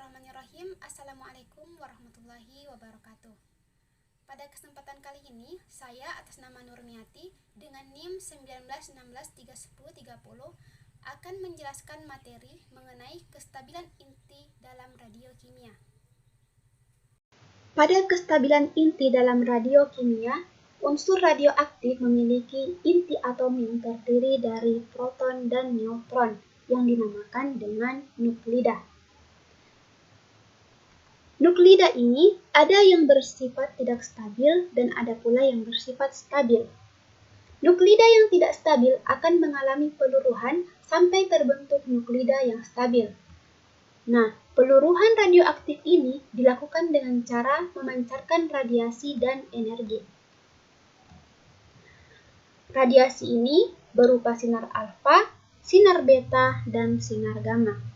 Bismillahirrahmanirrahim. Assalamualaikum warahmatullahi wabarakatuh. Pada kesempatan kali ini, saya atas nama Nurmiati dengan NIM 19163130 akan menjelaskan materi mengenai kestabilan inti dalam radiokimia. Pada kestabilan inti dalam radiokimia, unsur radioaktif memiliki inti atom yang terdiri dari proton dan neutron yang dinamakan dengan nuklida. Nuklida ini ada yang bersifat tidak stabil dan ada pula yang bersifat stabil. Nuklida yang tidak stabil akan mengalami peluruhan sampai terbentuk nuklida yang stabil. Nah, peluruhan radioaktif ini dilakukan dengan cara memancarkan radiasi dan energi. Radiasi ini berupa sinar alfa, sinar beta, dan sinar gamma.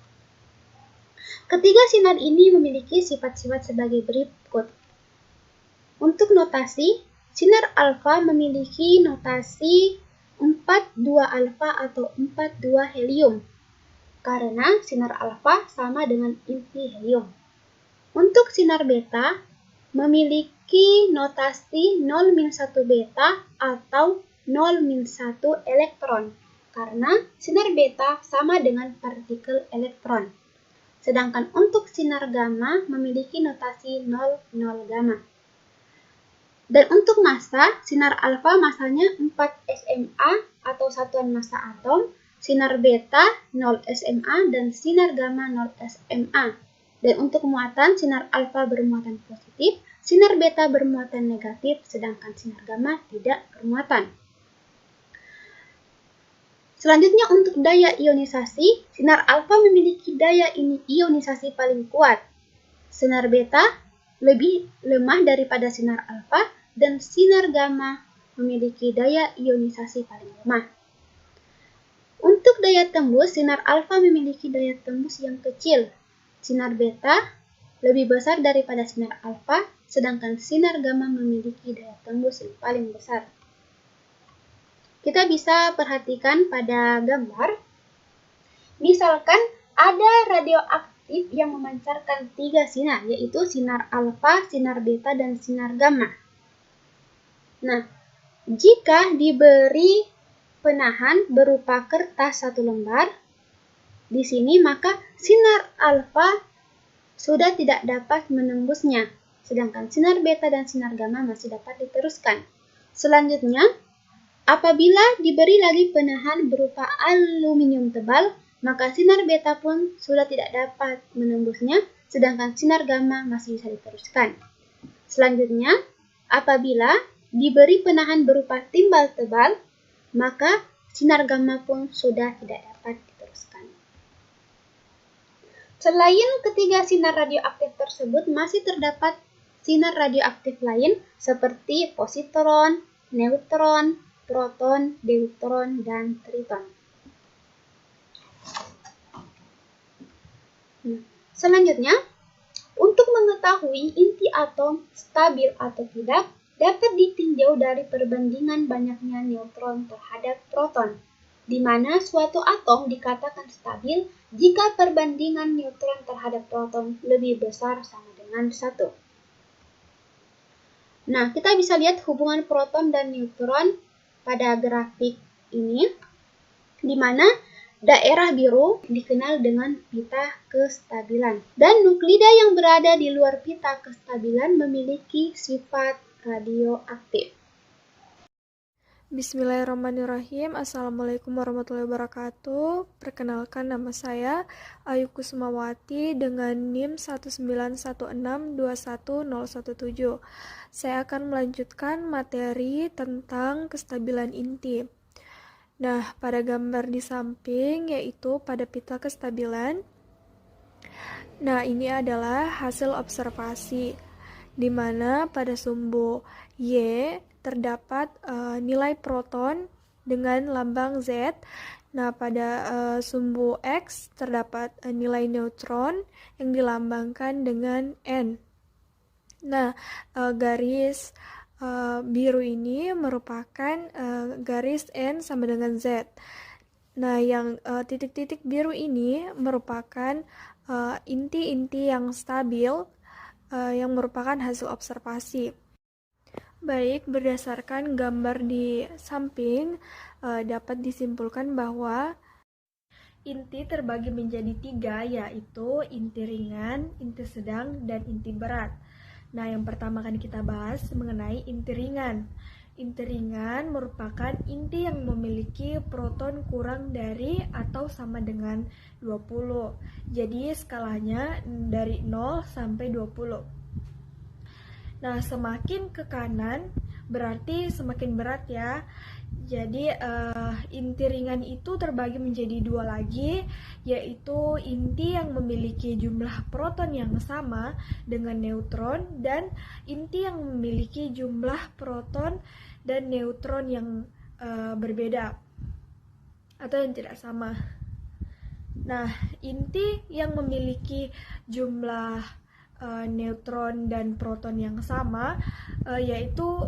Ketiga sinar ini memiliki sifat-sifat sebagai berikut. Untuk notasi, sinar alfa memiliki notasi 42 alfa atau 42 helium, karena sinar alfa sama dengan inti helium. Untuk sinar beta, memiliki notasi 0-1 beta atau 0-1 elektron, karena sinar beta sama dengan partikel elektron. Sedangkan untuk sinar gamma memiliki notasi 00 gamma. Dan untuk massa, sinar alfa massanya 4 SMA atau satuan massa atom, sinar beta 0 SMA dan sinar gamma 0 SMA. Dan untuk muatan, sinar alfa bermuatan positif, sinar beta bermuatan negatif, sedangkan sinar gamma tidak bermuatan. Selanjutnya untuk daya ionisasi, sinar alfa memiliki daya ionisasi paling kuat. Sinar beta lebih lemah daripada sinar alfa dan sinar gamma memiliki daya ionisasi paling lemah. Untuk daya tembus, sinar alfa memiliki daya tembus yang kecil. Sinar beta lebih besar daripada sinar alfa, sedangkan sinar gamma memiliki daya tembus yang paling besar. Kita bisa perhatikan pada gambar, misalkan ada radioaktif yang memancarkan 3 sinar, yaitu sinar alfa, sinar beta, dan sinar gamma. Nah, jika diberi penahan berupa kertas 1 lembar, di sini maka sinar alfa sudah tidak dapat menembusnya, sedangkan sinar beta dan sinar gamma masih dapat diteruskan. Selanjutnya, apabila diberi lagi penahan berupa aluminium tebal, maka sinar beta pun sudah tidak dapat menembusnya, sedangkan sinar gamma masih bisa diteruskan. Selanjutnya, apabila diberi penahan berupa timbal tebal, maka sinar gamma pun sudah tidak dapat diteruskan. Selain ketiga sinar radioaktif tersebut, masih terdapat sinar radioaktif lain seperti positron, neutron, proton, deuteron, dan triton. Selanjutnya, untuk mengetahui inti atom stabil atau tidak, dapat ditinjau dari perbandingan banyaknya neutron terhadap proton, di mana suatu atom dikatakan stabil jika perbandingan neutron terhadap proton lebih besar sama dengan 1. Nah, kita bisa lihat hubungan proton dan neutron pada grafik ini, di mana daerah biru dikenal dengan pita kestabilan. Dan nuklida yang berada di luar pita kestabilan memiliki sifat radioaktif. Bismillahirrahmanirrahim. Assalamualaikum warahmatullahi wabarakatuh. Perkenalkan, nama saya Ayu Kusumawati dengan NIM 1916211017. Saya akan melanjutkan materi tentang kestabilan inti. Nah, pada gambar di samping yaitu pada pita kestabilan. Nah, ini adalah hasil observasi di mana pada sumbu Y terdapat nilai proton dengan lambang Z. Nah, pada sumbu X terdapat nilai neutron yang dilambangkan dengan N. Nah, garis biru ini merupakan garis N sama dengan Z. Nah, yang titik-titik biru ini merupakan inti-inti yang stabil yang merupakan hasil observasi. Baik, berdasarkan gambar di samping, dapat disimpulkan bahwa inti terbagi menjadi 3, yaitu inti ringan, inti sedang, dan inti berat. Nah, yang pertama akan kita bahas mengenai inti ringan. Inti ringan merupakan inti yang memiliki proton kurang dari atau sama dengan 20. Jadi, skalanya dari 0 sampai 20. Nah, semakin ke kanan berarti semakin berat ya. Jadi inti ringan itu terbagi menjadi 2 lagi, yaitu inti yang memiliki jumlah proton yang sama dengan neutron dan inti yang memiliki jumlah proton dan neutron yang berbeda atau yang tidak sama. Nah, inti yang memiliki jumlah neutron dan proton yang sama yaitu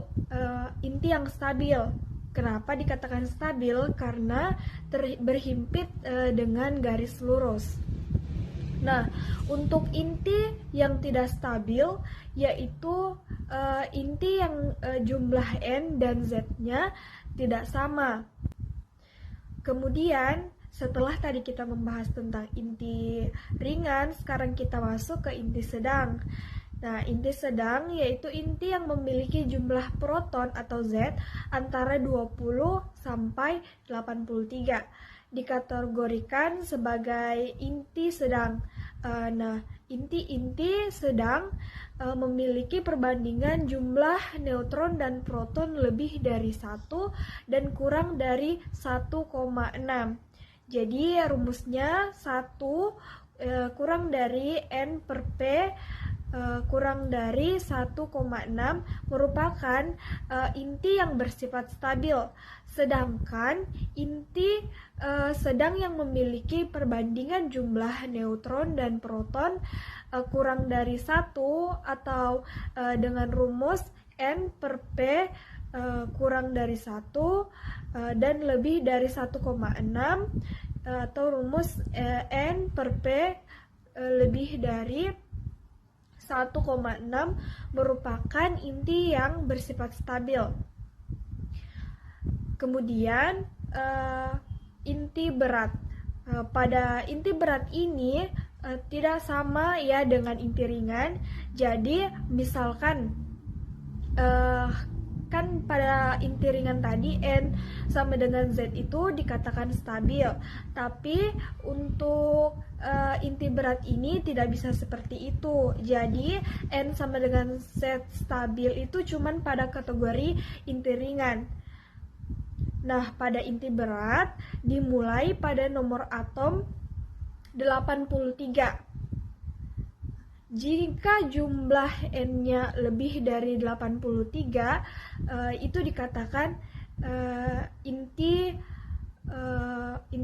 inti yang stabil. Kenapa dikatakan stabil? Karena berhimpit dengan garis lurus. Nah, untuk inti yang tidak stabil yaitu inti yang jumlah N dan Z-nya tidak sama. Kemudian setelah tadi kita membahas tentang inti ringan, sekarang kita masuk ke inti sedang. Nah, inti sedang yaitu inti yang memiliki jumlah proton atau Z antara 20 sampai 83. Dikategorikan sebagai inti sedang. Nah, inti-inti sedang memiliki perbandingan jumlah neutron dan proton lebih dari 1 dan kurang dari 1,6. Jadi rumusnya 1 kurang dari N per P kurang dari 1,6 merupakan inti yang bersifat stabil. Sedangkan inti sedang yang memiliki perbandingan jumlah neutron dan proton kurang dari 1 atau dengan rumus N per P kurang dari 1 dan lebih dari 1,6 atau rumus N per P lebih dari 1,6 merupakan inti yang bersifat stabil. Kemudian inti berat. Pada inti berat ini tidak sama ya dengan inti ringan. Jadi misalkan kan pada inti ringan tadi N sama dengan Z itu dikatakan stabil, tapi untuk inti berat ini tidak bisa seperti itu. Jadi N sama dengan Z stabil itu cuman pada kategori inti ringan. Nah, pada inti berat dimulai pada nomor atom 83. Jika jumlah N-nya lebih dari 83, itu dikatakan inti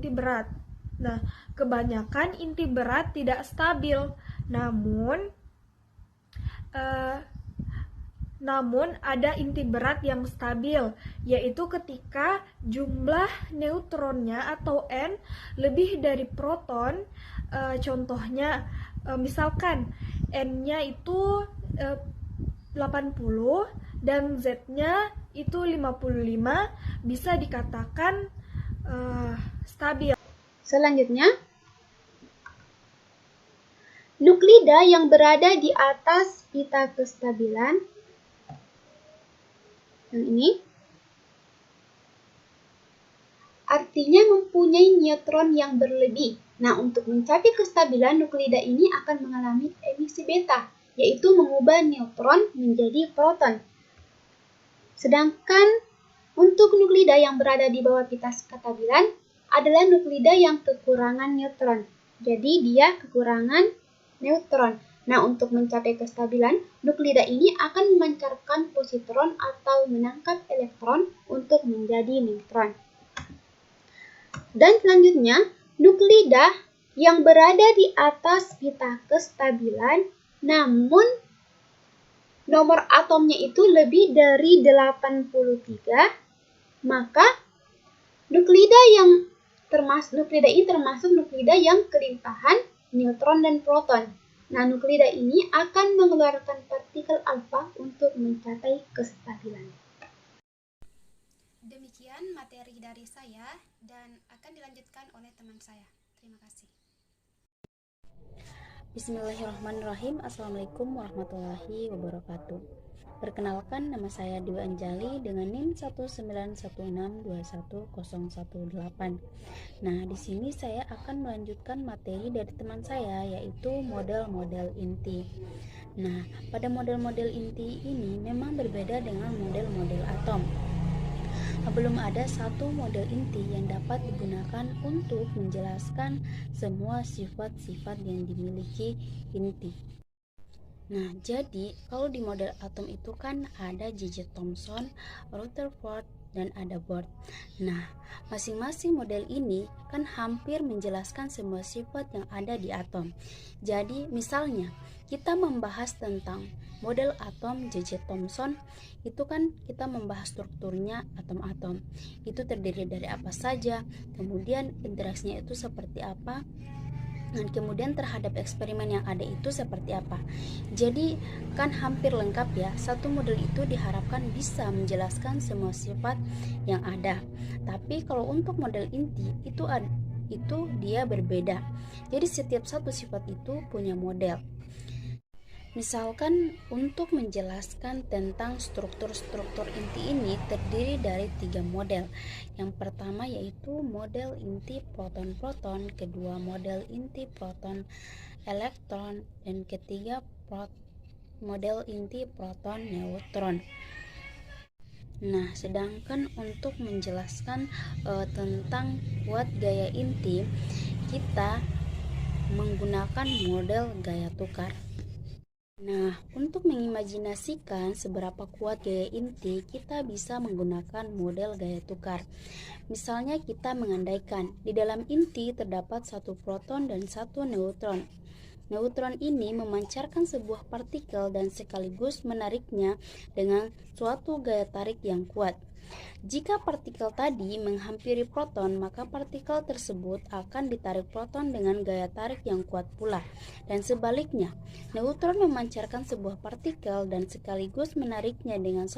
berat. Nah, kebanyakan inti berat tidak stabil, namun ada inti berat yang stabil, yaitu ketika jumlah neutronnya atau N lebih dari proton. Contohnya misalkan N-nya itu 80 dan Z-nya itu 55, bisa dikatakan stabil. Selanjutnya, nuklida yang berada di atas pita kestabilan, yang ini, artinya mempunyai neutron yang berlebih. Nah, untuk mencapai kestabilan, nuklida ini akan mengalami emisi beta, yaitu mengubah neutron menjadi proton. Sedangkan untuk nuklida yang berada di bawah pita kestabilan adalah nuklida yang kekurangan neutron. Jadi dia kekurangan neutron. Nah, untuk mencapai kestabilan, nuklida ini akan memancarkan positron atau menangkap elektron untuk menjadi neutron. Dan selanjutnya, nuklida yang berada di atas pita kestabilan, namun nomor atomnya itu lebih dari 83, maka nuklida ini termasuk nuklida yang kelimpahan neutron, dan proton. Nah, nuklida ini akan mengeluarkan partikel alfa untuk mencapai kestabilan. Demikian materi dari saya dan akan dilanjutkan oleh teman saya. Terima kasih. Bismillahirrahmanirrahim. Assalamualaikum warahmatullahi wabarakatuh. Perkenalkan, nama saya Dewi Anjali dengan NIM 191621018. Nah, di sini saya akan melanjutkan materi dari teman saya, yaitu model-model inti. Nah, pada model-model inti ini memang berbeda dengan model-model atom. Belum ada satu model inti yang dapat digunakan untuk menjelaskan semua sifat-sifat yang dimiliki inti. Nah, jadi kalau di model atom itu kan ada J.J. Thomson, Rutherford, dan ada Bohr. Nah, masing-masing model ini kan hampir menjelaskan semua sifat yang ada di atom. Jadi, misalnya kita membahas tentang model atom J.J. Thomson, itu kan kita membahas strukturnya atom-atom. Itu terdiri dari apa saja, kemudian interaksinya itu seperti apa, dan kemudian terhadap eksperimen yang ada itu seperti apa. Jadi kan hampir lengkap ya. Satu model itu diharapkan bisa menjelaskan semua sifat yang ada. Tapi kalau untuk model inti itu dia berbeda. Jadi setiap satu sifat itu punya model. Misalkan untuk menjelaskan tentang struktur-struktur inti ini terdiri dari 3 model. Yang pertama yaitu model inti proton-proton, kedua model inti proton elektron, dan ketiga model inti proton neutron. Nah, sedangkan untuk menjelaskan tentang kuat gaya inti, kita menggunakan model gaya tukar. Nah, untuk mengimajinasikan seberapa kuat gaya inti, kita bisa menggunakan model gaya tukar. Misalnya kita mengandaikan di dalam inti terdapat satu proton dan satu neutron. Neutron ini memancarkan sebuah partikel dan sekaligus menariknya dengan suatu gaya tarik yang kuat. Jika partikel tadi menghampiri proton, maka partikel tersebut akan ditarik proton dengan gaya tarik yang kuat pula. Dan sebaliknya, neutron memancarkan sebuah partikel dan sekaligus menariknya dengan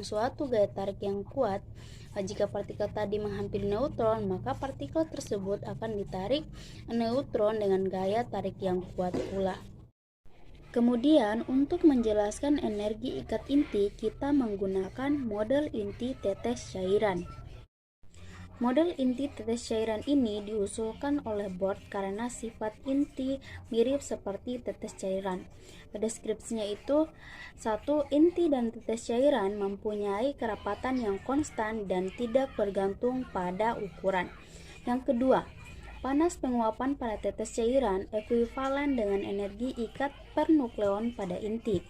suatu gaya tarik yang kuat. Jika partikel tadi menghampiri neutron, maka partikel tersebut akan ditarik neutron dengan gaya tarik yang kuat pula. Kemudian, untuk menjelaskan energi ikat inti, kita menggunakan model inti tetes cairan. Model inti tetes cairan ini diusulkan oleh Bohr karena sifat inti mirip seperti tetes cairan. Deskripsinya itu, satu, inti dan tetes cairan mempunyai kerapatan yang konstan dan tidak bergantung pada ukuran. Yang kedua, panas penguapan pada tetes cairan ekuivalen dengan energi ikat per nukleon pada inti.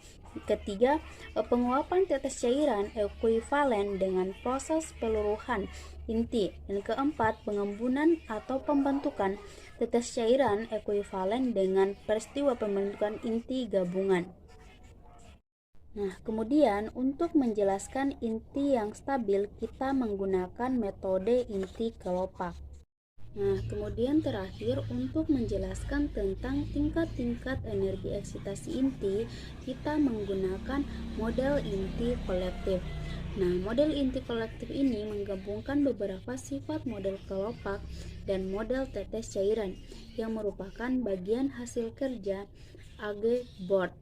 Ketiga, penguapan tetes cairan ekuivalen dengan proses peluruhan inti. Dan keempat, pengembunan atau pembentukan tetes cairan ekuivalen dengan peristiwa pembentukan inti gabungan. Nah, kemudian untuk menjelaskan inti yang stabil, kita menggunakan metode inti kelopak. Nah, kemudian terakhir untuk menjelaskan tentang tingkat-tingkat energi eksitasi inti, kita menggunakan model inti kolektif. Nah, model inti kolektif ini menggabungkan beberapa sifat model kelopak dan model tetes cairan yang merupakan bagian hasil kerja A.G. Bohr.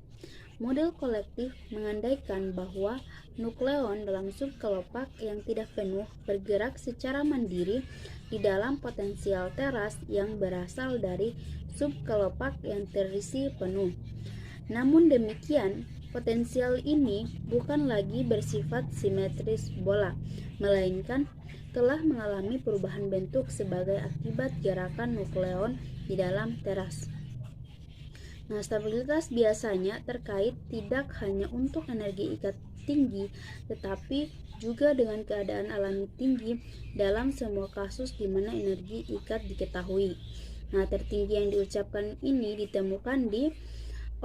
Model kolektif mengandaikan bahwa nukleon dalam subkelopak yang tidak penuh bergerak secara mandiri di dalam potensial teras yang berasal dari subkelopak yang terisi penuh. Namun demikian, potensial ini bukan lagi bersifat simetris bola, melainkan telah mengalami perubahan bentuk sebagai akibat gerakan nukleon di dalam teras. Nah, stabilitas biasanya terkait tidak hanya untuk energi ikat tinggi, tetapi juga dengan keadaan alami tinggi dalam semua kasus di mana energi ikat diketahui. Nah, tertinggi yang diucapkan ini ditemukan di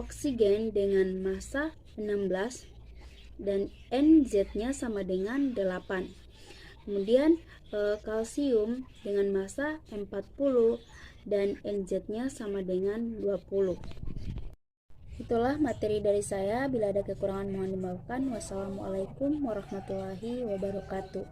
oksigen dengan massa 16 dan NZ-nya sama dengan 8. Kemudian kalsium dengan massa 40 dan NZ-nya sama dengan 20. Itulah materi dari saya. Bila ada kekurangan mohon dimaafkan. Wassalamualaikum warahmatullahi wabarakatuh.